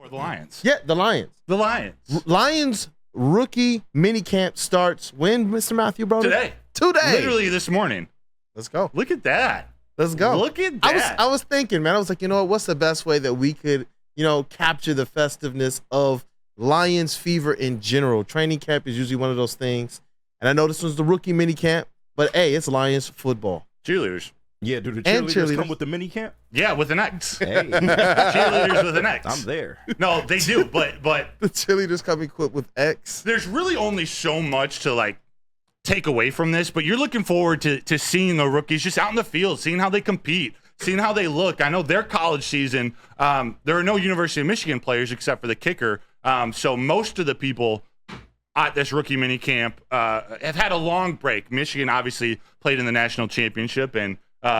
Or the Lions. Yeah, the Lions. The Lions. Lions rookie minicamp starts when, Mr. Matthew Broder? Today. Literally this morning. Let's go. Look at that. Let's go. Look at that. I was thinking, man. I was like, you know what? What's the best way that we could, capture the festiveness of Lions fever in general? Training camp is usually one of those things. And I know this was the rookie minicamp, but hey, it's Lions football. Cheerleaders. Yeah, do the cheerleaders come with the minicamp? Yeah, with an X. Hey. Cheerleaders with an X. I'm there. No, they do, but the cheerleaders come equipped with X. There's really only so much to take away from this, but you're looking forward to seeing the rookies just out in the field, seeing how they compete, seeing how they look. I know their college season, there are no University of Michigan players except for the kicker, so most of the people at this rookie minicamp have had a long break. Michigan obviously played in the national championship, and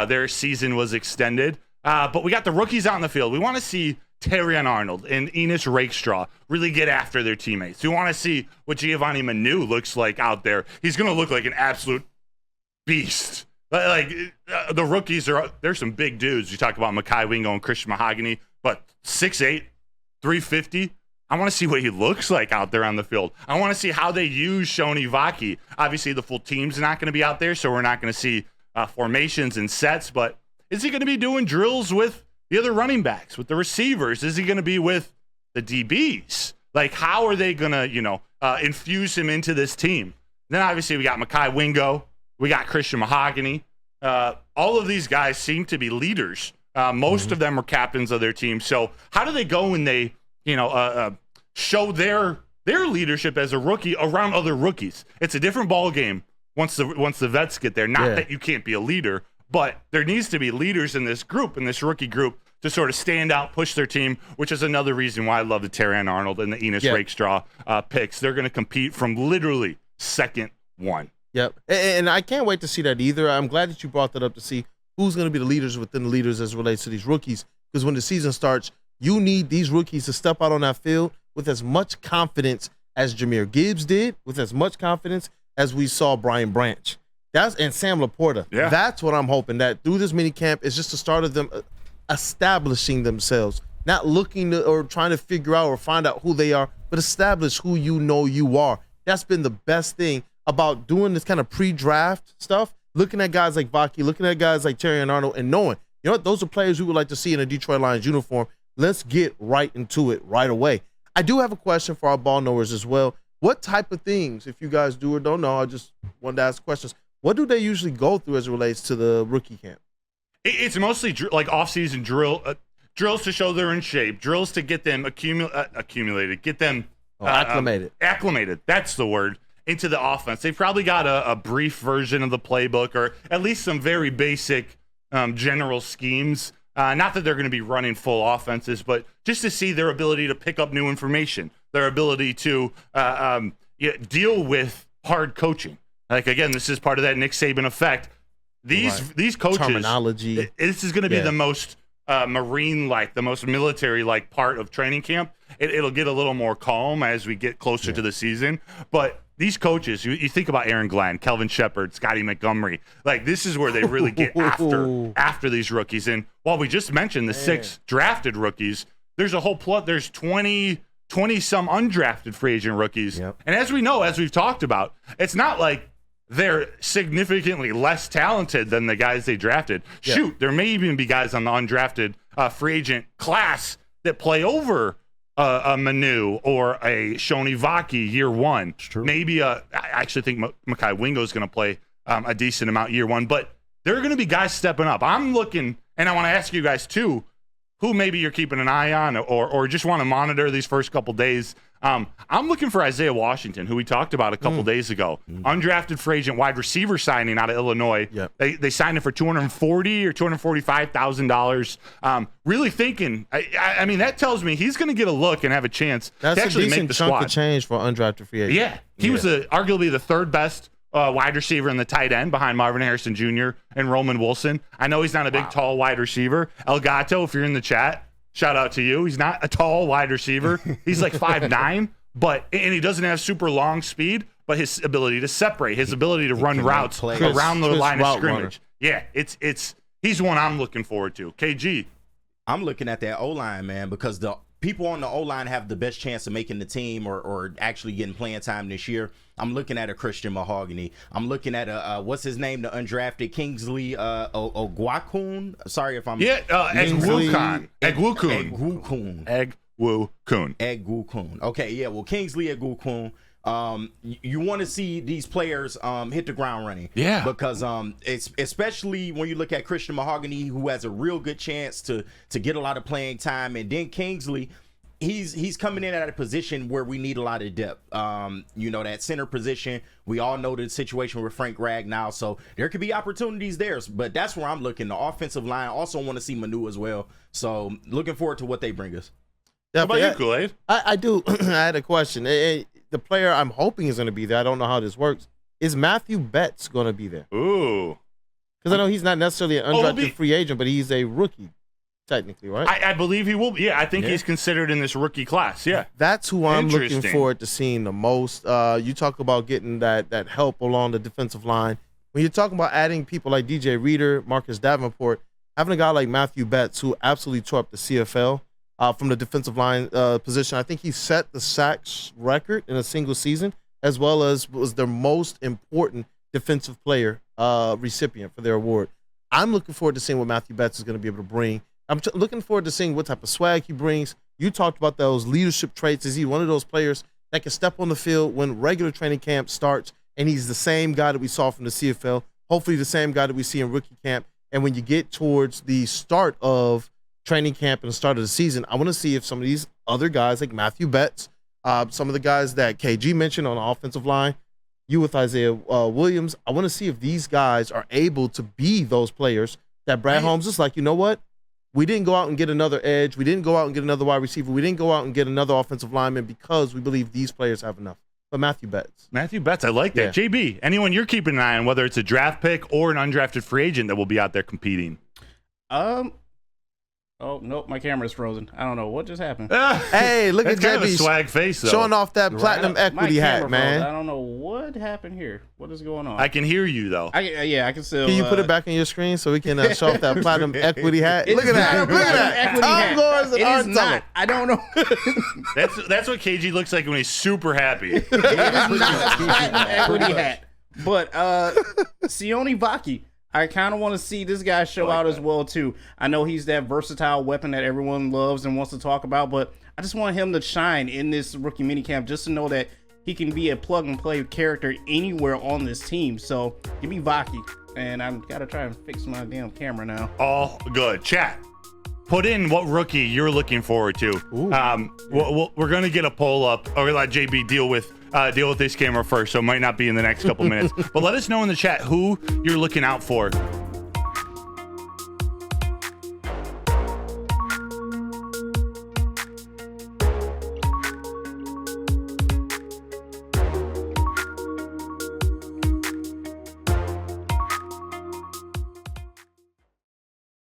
their season was extended. But we got the rookies out in the field. We want to see Terrion Arnold and Enos Rakestraw really get after their teammates. We want to see what Giovanni Manu looks like out there. He's going to look like an absolute beast. The rookies there's some big dudes. You talk about Mekhi Wingo and Christian Mahogany, but 6'8", 350. I want to see what he looks like out there on the field. I want to see how they use Shoni Vaki. Obviously, the full team's not going to be out there, so we're not going to see formations and sets, but is he going to be doing drills with the other running backs, with the receivers? Is he going to be with the DBs? How are they going to, infuse him into this team? Then obviously we got Mekhi Wingo. We got Christian Mahogany. All of these guys seem to be leaders. Most of them are captains of their team. So how do they go when they, show their leadership as a rookie around other rookies? It's a different ball game once the vets get there. Not that you can't be a leader, but there needs to be leaders in this group, in this rookie group, to sort of stand out, push their team, which is another reason why I love the Terrion Arnold and the Enos Rakestraw picks. They're going to compete from literally second one. Yep. And I can't wait to see that either. I'm glad that you brought that up to see who's going to be the leaders within the leaders as it relates to these rookies, because when the season starts, you need these rookies to step out on that field with as much confidence as Jahmyr Gibbs did, with as much confidence as we saw Brian Branch. And Sam Laporta. Yeah. That's what I'm hoping, that through this mini camp is just the start of them establishing themselves, not looking to, or trying to figure out or find out who they are, but establish who you are. That's been the best thing about doing this kind of pre-draft stuff, looking at guys like Vaki, looking at guys like Terrion Arnold, and knowing, those are players we would like to see in a Detroit Lions uniform. Let's get right into it right away. I do have a question for our ball knowers as well. What type of things, if you guys do or don't know, I just wanted to ask questions, what do they usually go through as it relates to the rookie camp? It's mostly off-season drills to show they're in shape, drills to get them accumulated, get them acclimated. That's the word, into the offense. They've probably got a brief version of the playbook, or at least some very basic general schemes. Not that they're going to be running full offenses, but just to see their ability to pick up new information, their ability to deal with hard coaching. Again, this is part of that Nick Saban effect. These coaches, terminology. This is going to be the most Marine-like, the most military-like part of training camp. It'll get a little more calm as we get closer to the season. But these coaches, you think about Aaron Glenn, Kelvin Shepard, Scotty Montgomery, this is where they really get after these rookies. And while we just mentioned the 6 drafted rookies, there's a whole there's 20 some undrafted free agent rookies. Yep. And as we know, as we've talked about, it's not like they're significantly less talented than the guys they drafted. Yep. Shoot, there may even be guys on the undrafted free agent class that play over a Manu or a Shoni Vaki year one. It's true. Maybe I actually think Mekhi Wingo is going to play a decent amount year one, but there are going to be guys stepping up. I'm looking, and I want to ask you guys too, who maybe you're keeping an eye on or just want to monitor these first couple days. I'm looking for Isaiah Washington, who we talked about a couple days ago. Undrafted free agent wide receiver signing out of Illinois. Yep. They signed him for $240,000 or $245,000. Really thinking, I mean, that tells me he's going to get a look and have a chance to actually make the squad. That's a decent chunk of change for undrafted free agent. Yeah, he was arguably the third best wide receiver in the tight end behind Marvin Harrison Jr. and Roman Wilson. I know he's not a big, tall wide receiver. El Gato, if you're in the chat, shout out to you. He's not a tall wide receiver. He's like 5'9", and he doesn't have super long speed, but his ability to separate, his ability to run routes around the line of scrimmage. Yeah, he's one I'm looking forward to. KG. I'm looking at that O-line, man, because the people on the O-line have the best chance of making the team or actually getting playing time this year, I'm looking at a Christian Mahogany. I'm looking at a what's his name, the undrafted Kingsley Ogwakun. Sorry if I'm Egwukun. Okay, yeah. Well, Kingsley Egwukun. You want to see these players hit the ground running. Yeah. Because it's especially when you look at Christian Mahogany, who has a real good chance to get a lot of playing time, and then Kingsley, he's coming in at a position where we need a lot of depth. That center position, we all know the situation with Frank Ragnow, so there could be opportunities there. But that's where I'm looking. The offensive line, also want to see Manu as well. So looking forward to what they bring us. How about you, Kool-Aid? I do. I had a question. The player I'm hoping is going to be there, I don't know how this works, is Matthew Betts going to be there? Ooh. Because I know he's not necessarily an undrafted free agent, but he's a rookie, technically, right? I believe he will be. Yeah, I think he's considered in this rookie class. Yeah. That's who I'm looking forward to seeing the most. You talk about getting that help along the defensive line. When you're talking about adding people like DJ Reader, Marcus Davenport, having a guy like Matthew Betts, who absolutely tore up the CFL, from the defensive line position. I think he set the sacks record in a single season, as well as was their most important defensive player recipient for their award. I'm looking forward to seeing what Matthew Betts is going to be able to bring. I'm looking forward to seeing what type of swag he brings. You talked about those leadership traits. Is he one of those players that can step on the field when regular training camp starts, and he's the same guy that we saw from the CFL, hopefully the same guy that we see in rookie camp, and when you get towards the start of training camp and the start of the season, I want to see if some of these other guys like Matthew Betts, some of the guys that KG mentioned on the offensive line, you with Isaiah Williams, I want to see if these guys are able to be those players that Brad Holmes is like, you know what? We didn't go out and get another edge. We didn't go out and get another wide receiver. We didn't go out and get another offensive lineman because we believe these players have enough. But Matthew Betts, I like that. Yeah. JB, anyone you're keeping an eye on, whether it's a draft pick or an undrafted free agent that will be out there competing? Oh, nope, my camera's frozen. I don't know what just happened. Hey, look at JB. JB Swag face, though. Showing off that platinum equity hat, man. I don't know what happened here. What is going on? I can hear you, though. I can still. Can you put it back on your screen so we can show off that platinum equity hat? Look at that. Look at that. Equity hat. It is not. I don't know. That's what KG looks like when he's super happy. It is not a platinum equity hat. But Sione Vaki, I kind of want to see this guy show out as well, too. I know he's that versatile weapon that everyone loves and wants to talk about, but I just want him to shine in this rookie minicamp just to know that he can be a plug-and-play character anywhere on this team. So give me Vaki, and I've got to try and fix my damn camera now. All good. Chat, put in what rookie you're looking forward to. We're going to get a poll up. Or let JB deal with this camera first, so it might not be in the next couple minutes. But let us know in the chat who you're looking out for